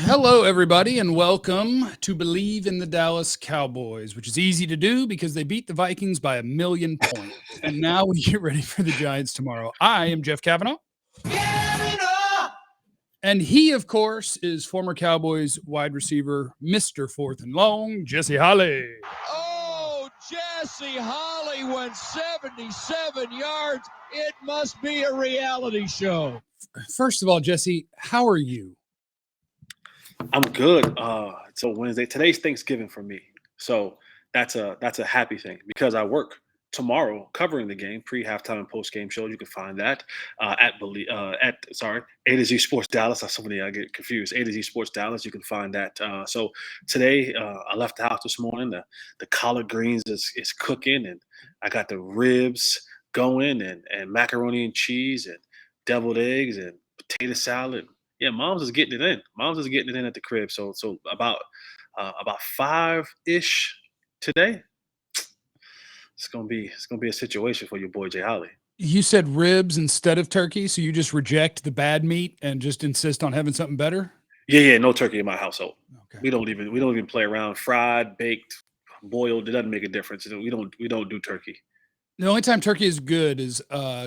Hello, everybody, and welcome to Believe in the Dallas Cowboys, which is easy to do because they beat the Vikings by 1,000,000 points. And now we get ready for the Giants tomorrow. I am Jeff Kavanaugh. And he, of course, is former Cowboys wide receiver, Mr. Fourth and Long, Jesse Holly. Oh, Jesse Holly went 77 yards. It must be a reality show. First of all, Jesse, how are you? I'm good. So Wednesday. Today's Thanksgiving for me. So that's a happy thing because I work tomorrow covering the game, pre-halftime and post-game shows. You can find that at A to Z Sports Dallas. So many I get confused. A to Z Sports Dallas. You can find that. So today I left the house this morning. The collard greens is cooking, and I got the ribs going, and macaroni and cheese, and deviled eggs, and potato salad. Yeah, mom's is getting it in. Mom's is getting it in at the crib. So about 5-ish today. It's gonna be a situation for your boy Jay Holly. You said ribs instead of turkey, so you just reject the bad meat and just insist on having something better? Yeah, no turkey in my household. Okay. We don't even play around. Fried, baked, boiled, it doesn't make a difference. We don't do turkey. The only time turkey is good is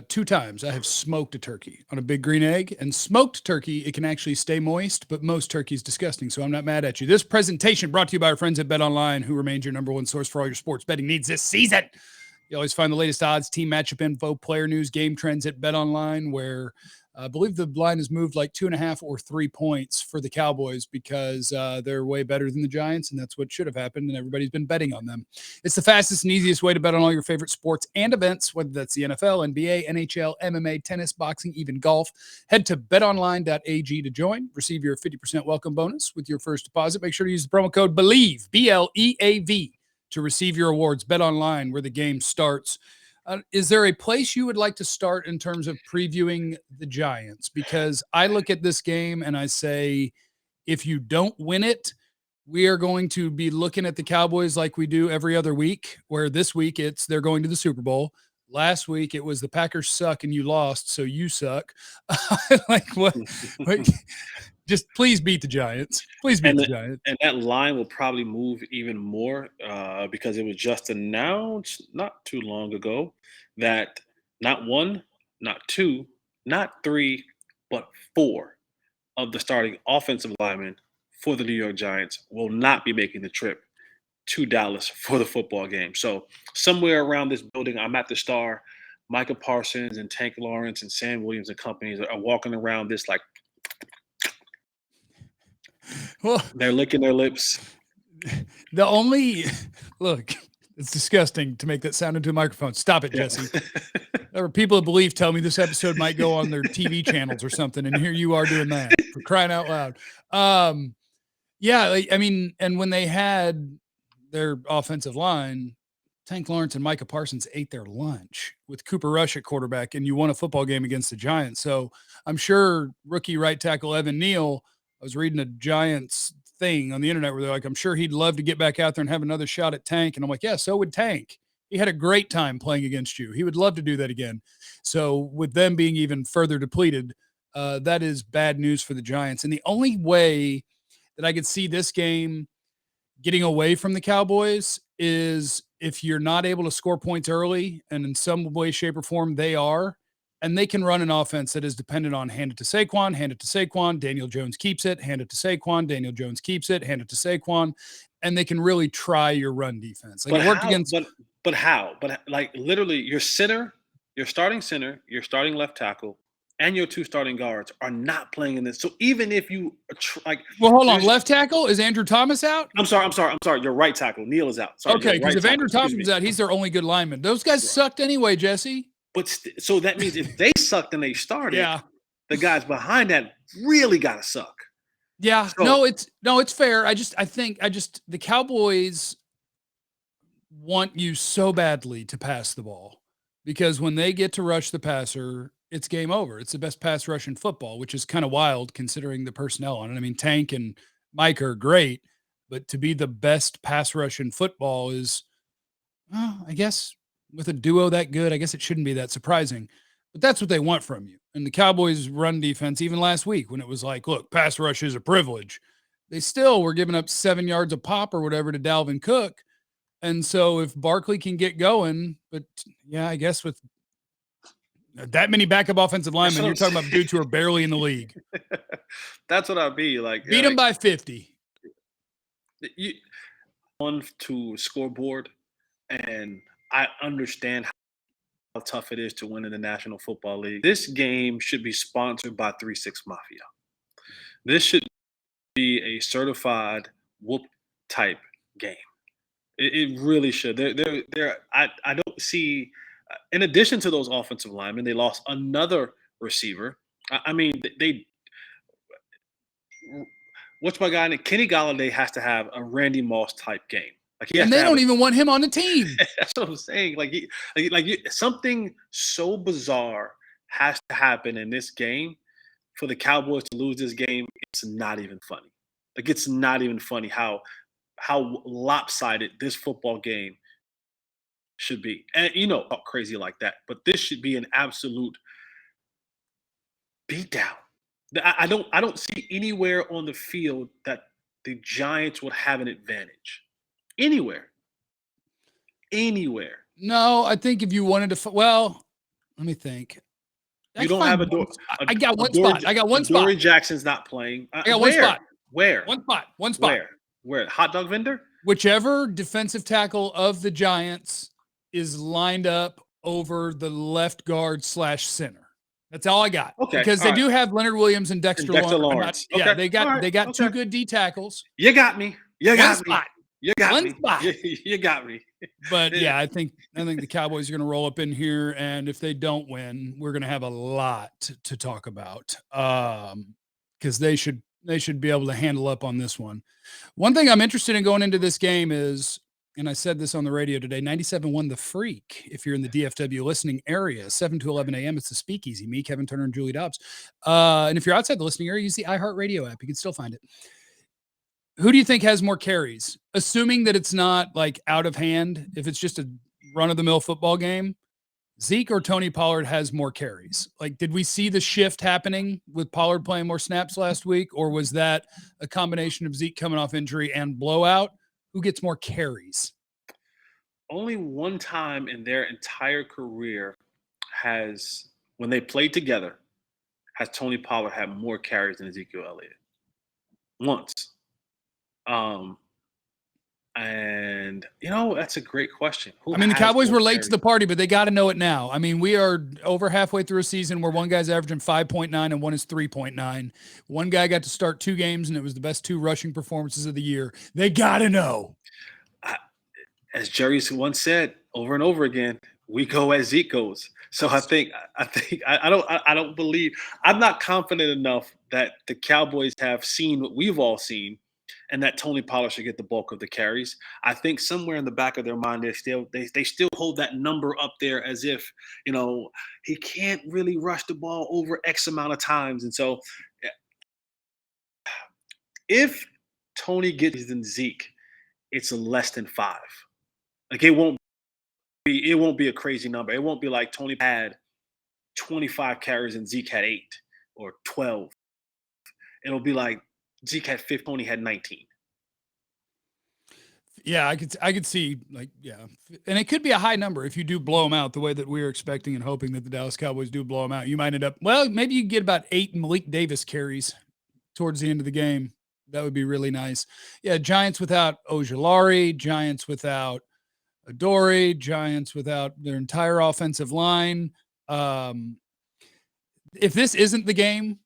2 times. I have smoked a turkey on a big green egg, and smoked turkey, it can actually stay moist, but most turkey is disgusting, so I'm not mad at you. This presentation brought to you by our friends at BetOnline, who remains your number one source for all your sports betting needs this season. You always find the latest odds, team matchup info, player news, game trends at BetOnline, where I believe the line has moved like 2.5 or 3 points for the Cowboys because they're way better than the Giants, and that's what should have happened, and everybody's been betting on them. It's the fastest and easiest way to bet on all your favorite sports and events, whether that's the NFL, NBA, NHL, MMA, tennis, boxing, even golf. Head to betonline.ag to join. Receive your 50% welcome bonus with your first deposit. Make sure to use the promo code BELIEVE, BLEAV, to receive your awards. BetOnline, where the game starts. Is there a place you would like to start in terms of previewing the Giants? Because I look at this game and I say, if you don't win it, we are going to be looking at the Cowboys like we do every other week, where this week it's they're going to the Super Bowl. Last week it was the Packers suck and you lost, so you suck. Like what? Just please beat the Giants. Please beat the Giants. And that line will probably move even more because it was just announced not too long ago that not one, not two, not three, but four of the starting offensive linemen for the New York Giants will not be making the trip to Dallas for the football game. So somewhere around this building, I'm at the Star. Micah Parsons and Tank Lawrence and Sam Williams and companies are walking around this like Well, they're licking their lips. The only look, it's disgusting to make that sound into a microphone. Stop it, Jesse. There are people that believe tell me this episode might go on their TV channels or something, and here you are doing that for crying out loud. Yeah, I mean, and when they had their offensive line, Tank Lawrence and Micah Parsons ate their lunch with Cooper Rush at quarterback, and you won a football game against the Giants. So I'm sure rookie right tackle Evan Neal, I was reading a Giants thing on the internet where they're like, I'm sure he'd love to get back out there and have another shot at Tank. And I'm like, yeah, so would Tank. He had a great time playing against you. He would love to do that again. So with them being even further depleted, that is bad news for the Giants. And the only way that I could see this game getting away from the Cowboys is if you're not able to score points early, and in some way, shape, or form they are, and they can run an offense that is dependent on hand it to Saquon, Daniel Jones keeps it, hand it to Saquon, Daniel Jones keeps it, hand it to Saquon, and they can really try your run defense. Like But it worked how? against But how? But like literally, your starting center, your starting left tackle, and your two starting guards are not playing in this. So even if you well, hold on, left tackle is Andrew Thomas out? I'm sorry. Your right tackle, Neil, is out. Sorry, Okay, because right if tackle, Andrew Thomas is out, he's their only good lineman. Those guys sucked anyway, Jesse. But so that means if they sucked and they started, Yeah. the guys behind that really gotta suck. Yeah, So- it's fair. I think the Cowboys want you so badly to pass the ball because when they get to rush the passer, it's game over. It's the best pass rush in football, which is kind of wild considering the personnel on it. I mean, Tank and Mike are great, but to be the best pass rush in football is, well, I guess with a duo that good, I guess it shouldn't be that surprising. But that's what they want from you. And the Cowboys run defense, even last week when it was like, look, pass rush is a privilege. they still were giving up 7 yards a pop or whatever to Dalvin Cook. And so if Barkley can get going, but yeah, I guess with that many backup offensive linemen, you're talking about dudes who are barely in the league. That's what I'd be like. Beat them by 50. You on to scoreboard, and I understand how tough it is to win in the National Football League. This game should be sponsored by 3-6 Mafia. This should be a certified whoop type game. It really should. I don't see. In addition to those offensive linemen, they lost another receiver. I mean, they. What's my guy? Kenny Galladay has to have a Randy Moss type game. Like he has And to they have don't even want him on the team. That's what I'm saying. Something so bizarre has to happen in this game for the Cowboys to lose this game. It's not even funny. Like it's not even funny how lopsided this football game should be. And not crazy like that, but this should be an absolute beatdown. I don't see anywhere on the field that the Giants would have an advantage. Anywhere. No, I think if you wanted to, let me think. You don't have a door. I got one spot. I got one spot. Dory Jackson's not playing. I got one spot. Where? One spot. Where? Hot dog vendor? Whichever defensive tackle of the Giants is lined up over the left guard / center. That's all I got. Okay. Because they do have Leonard Williams and Dexter Lawrence. Okay. Yeah, they got two good D tackles. You got me. You got me. Spot. You got One me. spot. You got me. But yeah, I think the Cowboys are going to roll up in here, and if they don't win, we're going to have a lot to talk about. Because they should be able to handle up on this one. One thing I'm interested in going into this game is, and I said this on the radio today, 97.1 The Freak. If you're in the DFW listening area, 7 to 11 a.m., it's the Speakeasy. Me, Kevin Turner, and Julie Dobbs. And if you're outside the listening area, use the iHeartRadio app. You can still find it. Who do you think has more carries? Assuming that it's not like out of hand, if it's just a run-of-the-mill football game, Zeke or Tony Pollard has more carries. Like, did we see the shift happening with Pollard playing more snaps last week, or was that a combination of Zeke coming off injury and blowout? Who gets more carries? Only one time in their entire career when they played together, has Tony Pollard had more carries than Ezekiel Elliott. Once. And that's a great question. The Cowboys were late to the party, but they got to know it now. I mean, we are over halfway through a season where one guy's averaging 5.9 and one is 3.9. One guy got to start 2 games, and it was the best 2 rushing performances of the year. They got to know. As Jerry once said over and over again, we go as Zeke goes. So I don't believe, I'm not confident enough that the Cowboys have seen what we've all seen, and that Tony Pollard should get the bulk of the carries. I think somewhere in the back of their mind, they still hold that number up there as if, he can't really rush the ball over X amount of times. And so if Tony gets than Zeke, it's a less than 5. Like it won't be a crazy number. It won't be like Tony had 25 carries and Zeke had 8 or 12. It'll be like Zeke had 15, Tony had 19. Yeah, I could see, and it could be a high number if you do blow them out the way that we're expecting and hoping that the Dallas Cowboys do blow them out. You might end up, maybe you get about 8 Malik Davis carries towards the end of the game. That would be really nice. Yeah, Giants without Ojulari, Giants without Adoree', Giants without their entire offensive line. If this isn't the game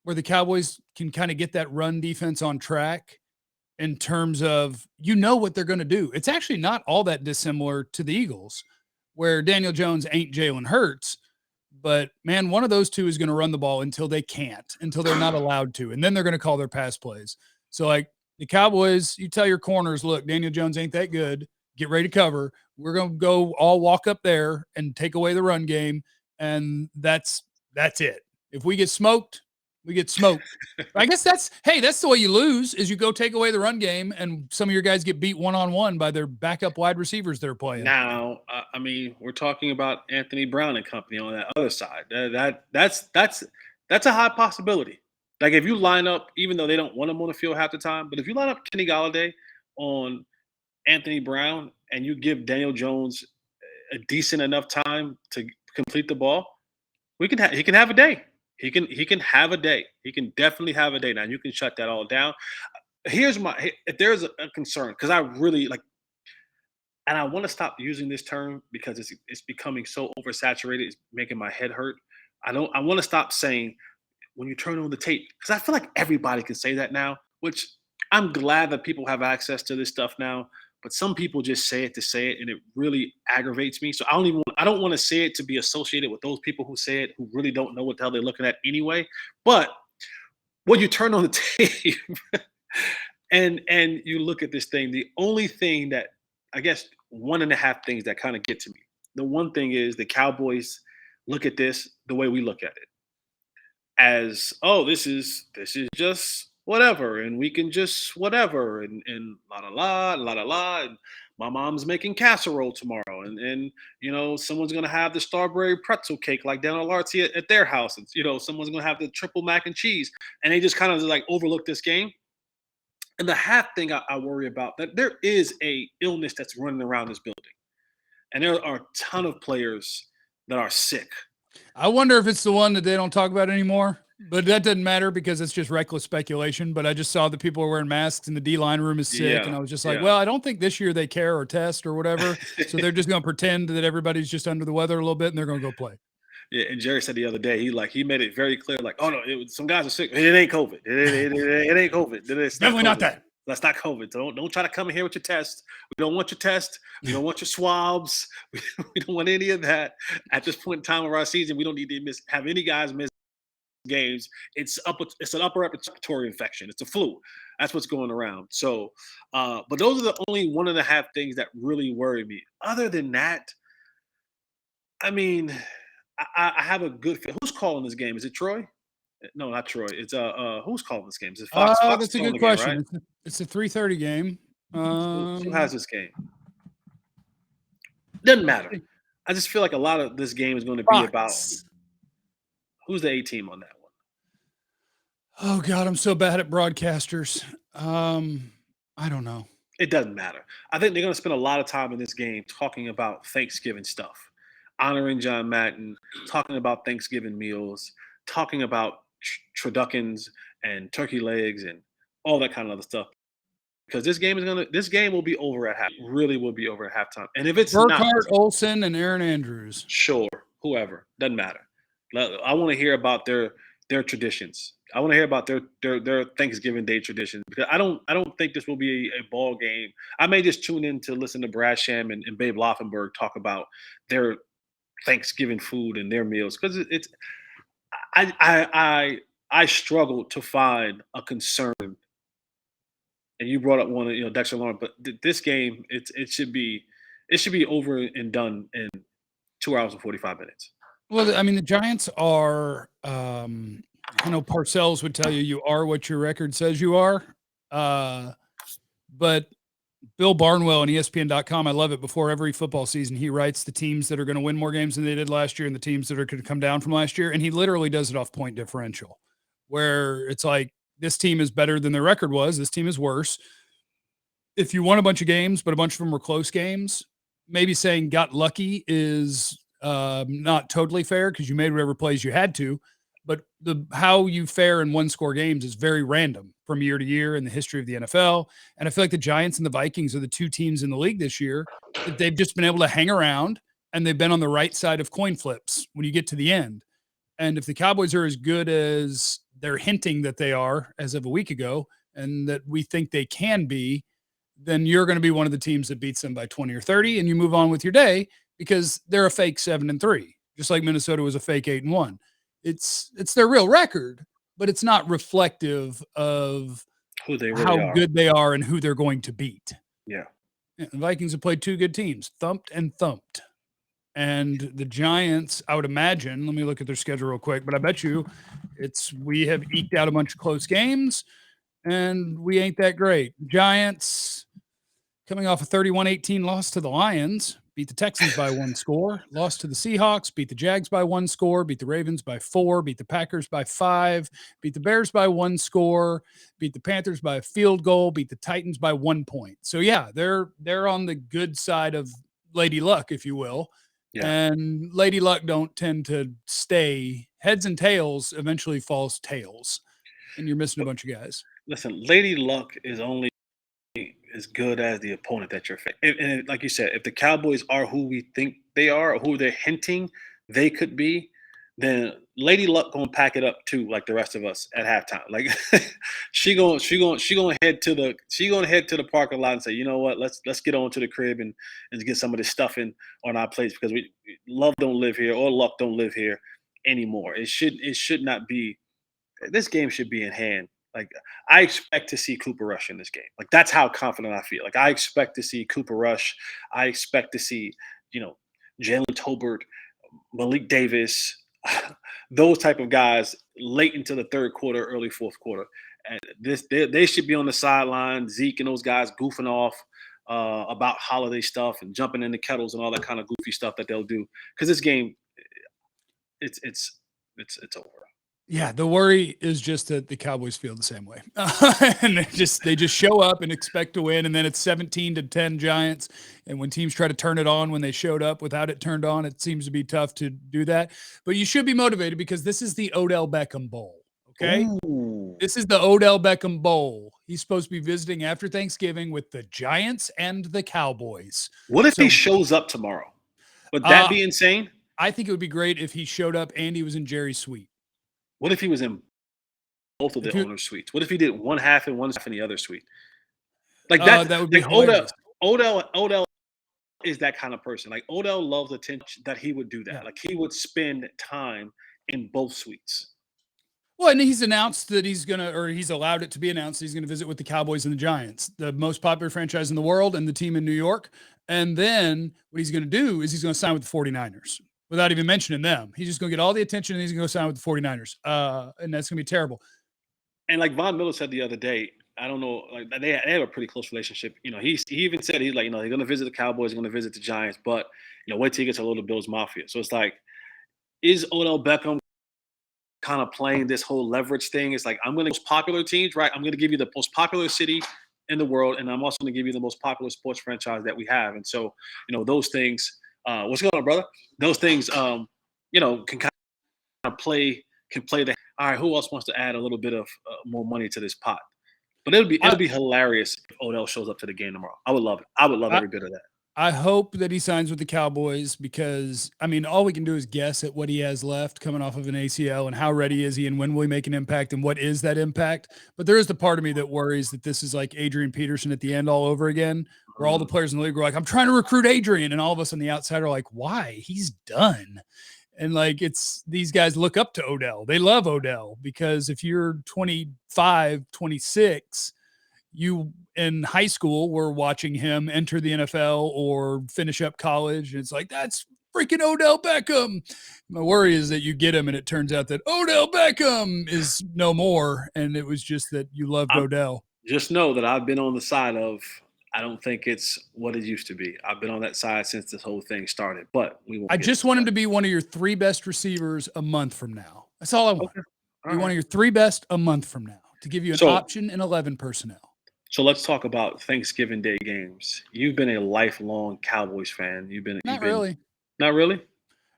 where the Cowboys can kind of get that run defense on track in terms of, what they're going to do. It's actually not all that dissimilar to the Eagles, where Daniel Jones ain't Jalen Hurts, but man, one of those two is going to run the ball until they can't, until they're not allowed to. And then they're going to call their pass plays. So the Cowboys, you tell your corners, look, Daniel Jones ain't that good. Get ready to cover. We're going to go all walk up there and take away the run game. And that's it. If we get smoked, we get smoked. I guess that's the way you lose, is you go take away the run game and some of your guys get beat one-on-one by their backup wide receivers they're playing. Now, we're talking about Anthony Brown and company on that other side. That's a high possibility. Like if you line up, even though they don't want him on the field half the time, but if you line up Kenny Galladay on Anthony Brown and you give Daniel Jones a decent enough time to complete the ball, he can have a day. He can have a day. He can definitely have a day. Now you can shut that all down. If there's a concern, because I really like, and I want to stop using this term because it's becoming so oversaturated, it's making my head hurt. I want to stop saying when you turn on the tape, because I feel like everybody can say that now, which I'm glad that people have access to this stuff now. But some people just say it to say it, and it really aggravates me. So I don't want to say it to be associated with those people who say it who really don't know what the hell they're looking at anyway. But when you turn on the tape and you look at this thing, the only thing that I guess one and a half things that kind of get to me. The one thing is the Cowboys look at this the way we look at it as, oh, this is just whatever, and we can just whatever, and la, and my mom's making casserole tomorrow, and someone's gonna have the strawberry pretzel cake like Daniel Larty at their house, and someone's gonna have the triple mac and cheese, and they just kind of like overlook this game. And the half thing I worry about, that there is a illness that's running around this building, and there are a ton of players that are sick. I wonder if it's the one that they don't talk about anymore, but that doesn't matter because it's just reckless speculation. But I just saw that people are wearing masks and the D-line room is sick. And I was just like, well, I don't think this year they care or test or whatever. So they're just going to pretend that everybody's just under the weather a little bit and they're going to go play. Yeah, and Jerry said the other day, he made it very clear, like, oh no, some guys are sick. It ain't COVID. It ain't COVID. It's definitely not that. That's not COVID. Don't try to come in here with your test. We don't want your test. We don't want your swabs. We don't want any of that. At this point in time of our season, we don't need to have any guys miss games. It's an upper respiratory infection. It's a flu. That's what's going around. So, but those are the only one and a half things that really worry me. Other than that, I mean, I have a good feel. Who's calling this game? Is it Troy? No, not Troy. It's who's calling this game? Is it Fox? Fox that's a good question. Game, right? It's a 3:30 game. Who has this game? Doesn't matter. I just feel like a lot of this game is going to be about who's the A team on that one. Oh God, I'm so bad at broadcasters. I don't know. It doesn't matter. I think they're going to spend a lot of time in this game talking about Thanksgiving stuff, honoring John Madden, talking about Thanksgiving meals, talking about turduckens and turkey legs and all that kind of other stuff. Because this game will be over at half. Really will be over at halftime. And if it's Burkhardt, Olsen, and Aaron Andrews, sure, whoever, doesn't matter. I want to hear about their traditions. I want to hear about their Thanksgiving Day traditions, because I don't think this will be a ball game. I may just tune in to listen to Brad Sham and Babe Loffenberg talk about their Thanksgiving food and their meals, because it's I struggle to find a concern. And you brought up one of Dexter Lawrence, but this game it should be over and done in 2 hours and 45 minutes. Well, I mean, the Giants are. I know Parcells would tell you are what your record says you are, but Bill Barnwell on ESPN.com, I love it. Before every football season, he writes the teams that are going to win more games than they did last year and the teams that are going to come down from last year, and he literally does it off point differential, where it's like, this team is better than their record was. This team is worse. If you won a bunch of games, but a bunch of them were close games, maybe saying got lucky is not totally fair because you made whatever plays you had to. But how you fare in one-score games is very random from year to year in the history of the NFL. And I feel like the Giants and the Vikings are the two teams in the league this year that they've just been able to hang around, and they've been on the right side of coin flips when you get to the end. And if the Cowboys are as good as they're hinting that they are as of a week ago, and that we think they can be, then you're going to be one of the teams that beats them by 20 or 30, and you move on with your day because they're a fake 7-3, just like Minnesota was a fake 8-1. It's their real record, but it's not reflective of who they really how are. Good they are and who they're going to beat. Yeah. The Vikings have played two good teams, thumped and thumped. And the Giants, I would imagine, let me look at their schedule real quick, but I bet you we have eked out a bunch of close games, and we ain't that great. Giants coming off a 31-18 loss to the Lions, beat the Texans by 1 score, lost to the Seahawks, beat the Jags by 1 score, beat the Ravens by 4, beat the Packers by 5, beat the Bears by 1 score, beat the Panthers by a field goal, beat the Titans by 1 point. So yeah, they're on the good side of Lady Luck, if you will. Yeah. And Lady Luck don't tend to stay. Heads and tails eventually falls tails. And you're missing a bunch of guys. Listen, Lady Luck is only as good as the opponent that you're facing. And like you said, if the Cowboys are who we think they are, or who they're hinting they could be, then Lady Luck gonna pack it up too, like the rest of us at halftime. Like she gonna head to the parking lot and say, you know what, let's get on to the crib and get some of this stuffing on our plates, because we love don't live here, or luck don't live here anymore. It should not be. This game should be in hand. Like, I expect to see Cooper Rush in this game. Like, that's how confident I feel. Like, I expect to see Cooper Rush. I expect to see, Jalen Tolbert, Malik Davis, those type of guys late into the third quarter, early fourth quarter. And they should be on the sideline, Zeke and those guys goofing off about holiday stuff and jumping in the kettles and all that kind of goofy stuff that they'll do. Because this game, it's over. Yeah, the worry is just that the Cowboys feel the same way. And they just show up and expect to win, and then it's 17-10 Giants. And when teams try to turn it on when they showed up without it turned on, it seems to be tough to do that. But you should be motivated, because this is the Odell Beckham Bowl. Okay? Ooh. This is the Odell Beckham Bowl. He's supposed to be visiting after Thanksgiving with the Giants and the Cowboys. What if he shows up tomorrow? Would that be insane? I think it would be great if he showed up and he was in Jerry's suite. What if he was in both of the owner's suites? What if he did one half and one half in the other suite? Like that. That would be like hilarious. Odell is that kind of person. Like, Odell loves attention, that he would do that. Yeah. Like, he would spend time in both suites. Well, and he's announced that he's allowed it to be announced that he's going to visit with the Cowboys and the Giants, the most popular franchise in the world and the team in New York. And then what he's going to do is he's going to sign with the 49ers without even mentioning them. He's just going to get all the attention and he's going to go sign with the 49ers. And that's going to be terrible. And like Von Miller said the other day, I don't know, like they have a pretty close relationship. He even said, he's like, they're going to visit the Cowboys, they're going to visit the Giants, but, wait till he gets a little Bills Mafia. So it's like, is Odell Beckham kind of playing this whole leverage thing? It's like, I'm going to most popular teams, right? I'm going to give you the most popular city in the world, and I'm also going to give you the most popular sports franchise that we have. And so, those things, what's going on, brother? Those things, can kind of play the, all right, who else wants to add a little bit of more money to this pot? But it'll be hilarious if Odell shows up to the game tomorrow. I would love it. I would love every bit of that. I hope that he signs with the Cowboys, because, all we can do is guess at what he has left coming off of an ACL and how ready is he and when will he make an impact and what is that impact. But there is the part of me that worries that this is like Adrian Peterson at the end all over again, where all the players in the league were like, I'm trying to recruit Adrian. And all of us on the outside are like, why? He's done. And like, it's these guys look up to Odell. They love Odell, because if you're 25, 26, you in high school were watching him enter the NFL or finish up college. And it's like, that's freaking Odell Beckham. My worry is that you get him and it turns out that Odell Beckham is no more. And it was just that you loved Odell. Just know that I've been on the side of, I don't think it's what it used to be. I've been on that side since this whole thing started, but I just want him to be one of your 3 best receivers a month from now. That's all I want. Okay. Be one of your 3 best a month from now, to give you an option in 11 personnel. So let's talk about Thanksgiving Day games. You've been a lifelong Cowboys fan. Not really. Not really?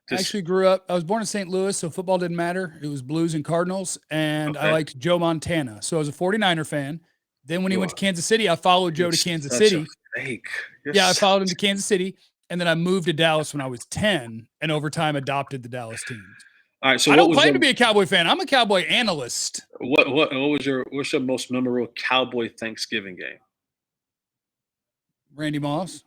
I actually grew up. I was born in St. Louis, so football didn't matter. It was Blues and Cardinals, and I liked Joe Montana. So I was a 49er fan. Then when he went to Kansas City, I followed Joe to Kansas City. I followed him to Kansas City, and then I moved to Dallas when I was 10, and over time adopted the Dallas teams. All right, so I don't claim to be a Cowboy fan. I'm a Cowboy analyst. What's your most memorable Cowboy Thanksgiving game? Randy Moss.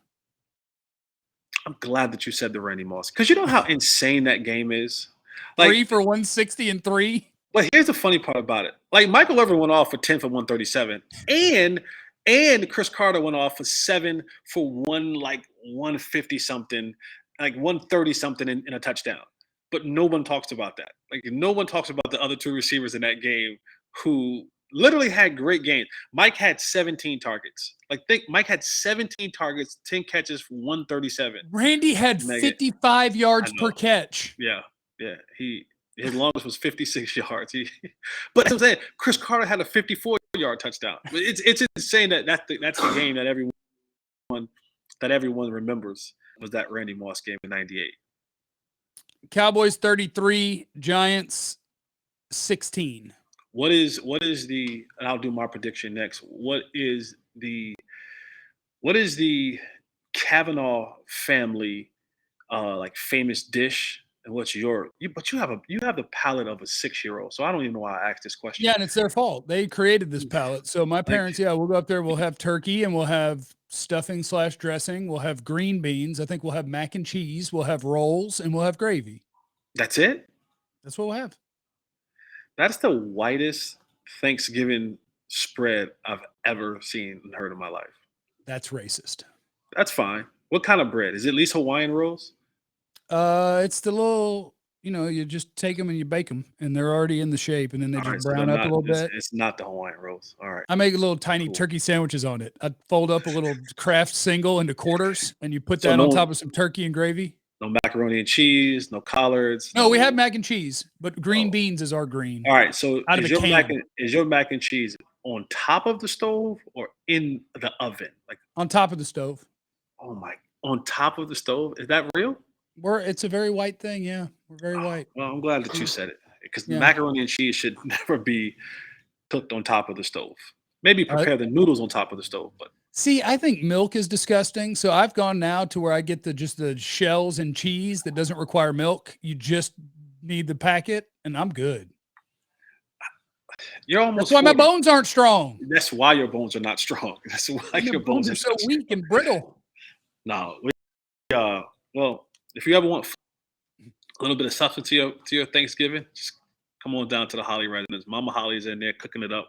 I'm glad that you said the Randy Moss, because you know how insane that game is. Like, 3 for 160 and 3. But here's the funny part about it. Like, Michael Irvin went off for 10 for 137, and Chris Carter went off for 7 for 150 something, like 130 something in a touchdown. But no one talks about that. Like, no one talks about the other 2 receivers in that game who literally had great games. Mike had 17 targets. Like think Mike had 17 targets, 10 catches for 137. Randy had Megan, 55 I yards know. per catch. Yeah, yeah. His longest was 56 yards. But as I'm saying, Chris Carter had a 54-yard touchdown. But it's insane that's the game that everyone remembers was that Randy Moss game in '98. Cowboys 33, Giants 16. What is the? And I'll do my prediction next. What is the Kavanaugh family like famous dish? And what's but you have the palate of a 6-year-old. So I don't even know why I asked this question. Yeah, and it's their fault. They created this palette. So my Like- parents, we'll go up there. We'll have turkey and we'll have stuffing/dressing. We'll have green beans. I think we'll have mac and cheese. We'll have rolls and we'll have gravy. That's it? That's what we'll have. That's the whitest Thanksgiving spread I've ever seen and heard in my life. That's racist. That's fine. What kind of bread? Is it at least Hawaiian rolls? It's the little, you just take them and you bake them, and they're already in the shape, and then they All just right, so brown they're up a not- little bit. It's not the Hawaiian rolls. All right. I make little tiny Cool. turkey sandwiches on it. I fold up a little Kraft single into quarters, and you put So that on no- top of some turkey and gravy. No macaroni and cheese, no collards. No, we have mac and cheese, but green Oh. beans is our green. All right, so Out of is the your mac and cheese on top of the stove or in the oven? Like, On top of the stove. oh my, on top of the stove? Is that real? It's a very white thing. Yeah, we're very white. Well, I'm glad that you said it because Yeah. macaroni and cheese should never be cooked on top of the stove. Maybe prepare the noodles on top of the stove, but See, I think milk is disgusting. So I've gone now to where I get just the shells and cheese that doesn't require milk. You just need the packet, and I'm good. you're almost. That's why my 40. bones aren't strong. That's why your bones are not strong. That's why your bones are are so not strong. weak and brittle. No, well, if you ever want a little bit of substance to your Thanksgiving, just come on down to the Holly residence. Mama Holly's in there cooking it up.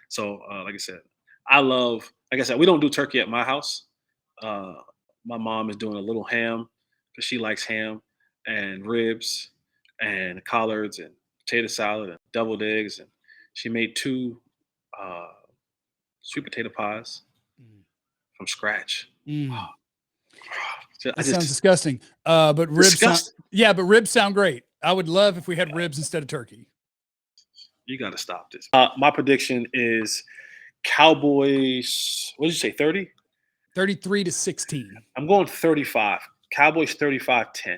So, like I said, we don't do turkey at my house. My mom is doing a little ham because she likes ham and ribs and collards and potato salad and deviled eggs. And she made 2 sweet potato pies from scratch. Mm. I That sounds just disgusting. But ribs disgusting. but ribs sound great. I would love if we had ribs instead of turkey. You got to stop this. My prediction is Cowboys. What did you say? 30? 33-16. I'm going 35. Cowboys 35-10.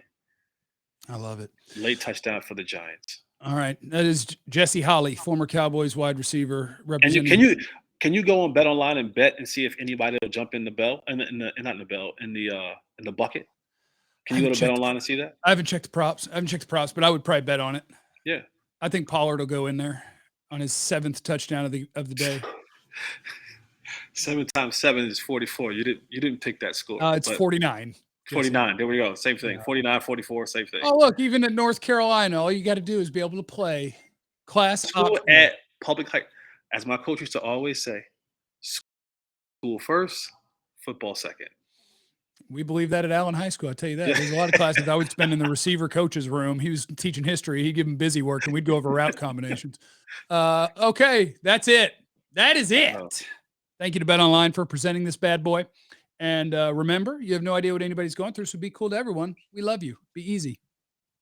I love it. Late touchdown for the Giants. All right. That is Jesse Holly, former Cowboys wide receiver. And Representing. can you go on Bet Online and bet and see if anybody will jump in the bell and not in the bell in the bucket? Can you go to Bet Online and see that? I haven't checked the props. But I would probably bet on it. Yeah. I think Pollard will go in there on his 7th touchdown of the day. 7 times 7 is 44. You didn't pick that score. It's 49. 49. There we go. Same thing. Yeah. 49, 44, same thing. Oh, look, even at North Carolina, all you got to do is be able to play class School optional. at public high, as my coach used to always say, school first, football second. We believe that at Allen High School. I tell you that. There's a lot of classes I would spend in the receiver coach's room. He was teaching history. He'd give him busy work, and we'd go over route combinations. Okay, that's it. That is it. Oh. Thank you to Bet Online for presenting this bad boy. And remember, you have no idea what anybody's going through, so be cool to everyone. We love you. Be easy.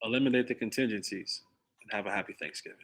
Eliminate the contingencies and have a happy Thanksgiving.